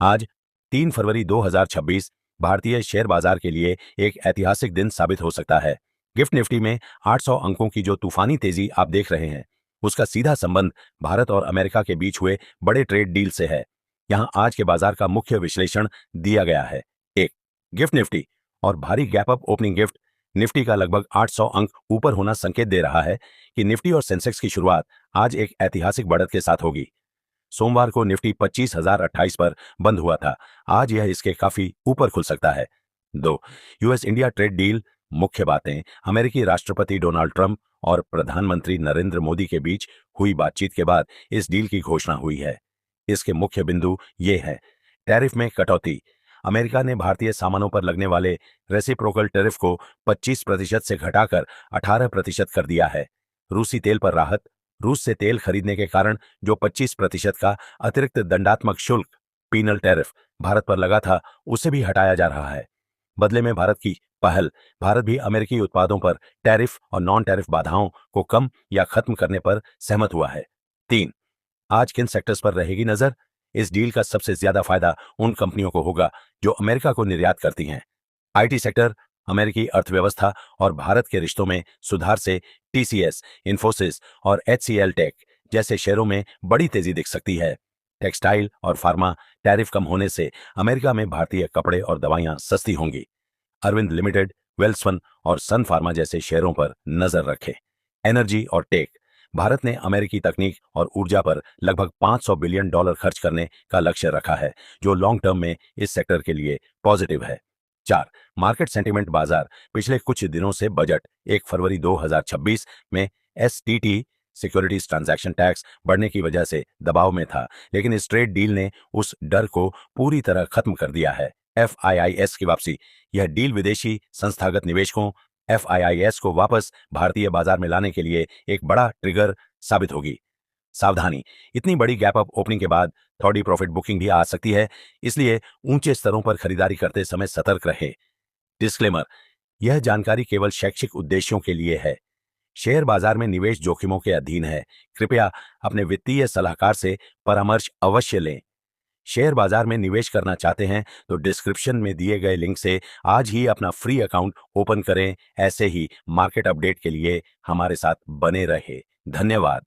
आज 3 फरवरी 2026 भारतीय शेयर बाजार के लिए एक ऐतिहासिक दिन साबित हो सकता है। गिफ्ट निफ्टी में 800 अंकों की जो तूफानी तेजी आप देख रहे हैं, उसका सीधा संबंध भारत और अमेरिका के बीच हुए बड़े ट्रेड डील से है। यहां आज के बाजार का मुख्य विश्लेषण दिया गया है। एक, गिफ्ट निफ्टी और भारी gap up opening gift Nifty का लगभग 800 अंक ऊपर होना संकेत दे रहा है कि निफ्टी और सेंसेक्स की शुरुआत आज एक ऐतिहासिक बढ़त के साथ होगी। सोमवार को निफ्टी 25,028 पर बंद हुआ था। आज यह इसके काफी ऊपर खुल सकता है। 2, यूएस इंडिया ट्रेड डील। मुख्य बातें, अमेरिकी राष्ट्रपति डोनाल्ड ट्रंप और प्रधानमंत्री नरेंद्र मोदी के बीच हुई बातचीत के बाद इस डील की घोषणा हुई है। इसके मुख्य बिंदु ये हैं। टैरिफ में कटौती। अमेरिका ने भारतीय सामानों पर लगने वाले रेसिप्रोकल टैरिफ को 25% से घटाकर 18% कर दिया है। रूसी तेल पर राहत। रूस से तेल खरीदने के कारण जो 25% का अतिरिक्त दंडात्मक शुल्क पीनल टैरिफ भारत पर लगा था, उसे भी हटाया जा रहा है। बदले में भारत की पहल, भारत भी अमेरिकी उत्पादों पर टैरिफ और नॉन टैरिफ बाधाओं को कम या खत्म करने पर सहमत हुआ है। 3, आज किन सेक्टर्स पर रहेगी नजर? इस डील का सबसे ज्यादा फायदा उन कंपनियों को होगा जो अमेरिका को निर्यात करती हैं। आईटी सेक्टर, अमेरिकी अर्थव्यवस्था और भारत के रिश्तों में सुधार से टीसीएस, इन्फोसिस और एचसीएल टेक जैसे शेयरों में बड़ी तेजी दिख सकती है। टेक्सटाइल और फार्मा, टैरिफ कम होने से अमेरिका में भारतीय कपड़े और दवाइयां सस्ती होंगी। अरविंद लिमिटेड, वेल्सपन और सन फार्मा जैसे शेयरों पर नजर रखें। एनर्जी और टेक, भारत ने अमेरिकी तकनीक और ऊर्जा पर लगभग $500 बिलियन खर्च करने का लक्ष्य रखा है, जो लॉन्ग टर्म में इस सेक्टर के लिए पॉजिटिव है। 4, मार्केट सेंटीमेंट बाजार। पिछले कुछ दिनों से बजट 1 फरवरी 2026 में एसटीटी सिक्योरिटीज ट्रांजैक्शन टैक्स बढ़ने की वजह से दबाव में था, लेकिन इस ट्रेड डील ने उस डर को पूरी तरह खत्म कर दिया है। एफआईआईएस की वापसी। यह डील विदेशी संस्थागत निवेशकों एफआईआईएस को वापस भारतीय बाजार में लाने के लिए एक बड़ा ट्रिगर साबित होगी। सावधानी, इतनी बड़ी गैप अप ओपनिंग के बाद थोड़ी प्रॉफिट बुकिंग भी आ सकती है, इसलिए ऊंचे स्तरों पर खरीदारी करते समय सतर्क रहे। डिस्क्लेमर, यह जानकारी केवल शैक्षिक उद्देश्यों के लिए है। शेयर बाजार में निवेश जोखिमों के अधीन है। कृपया अपने वित्तीय सलाहकार से परामर्श अवश्य लें। शेयर बाजार में निवेश करना चाहते हैं तो डिस्क्रिप्शन में दिए गए लिंक से आज ही अपना फ्री अकाउंट ओपन करें। ऐसे ही मार्केट अपडेट के लिए हमारे साथ बने रहे। धन्यवाद।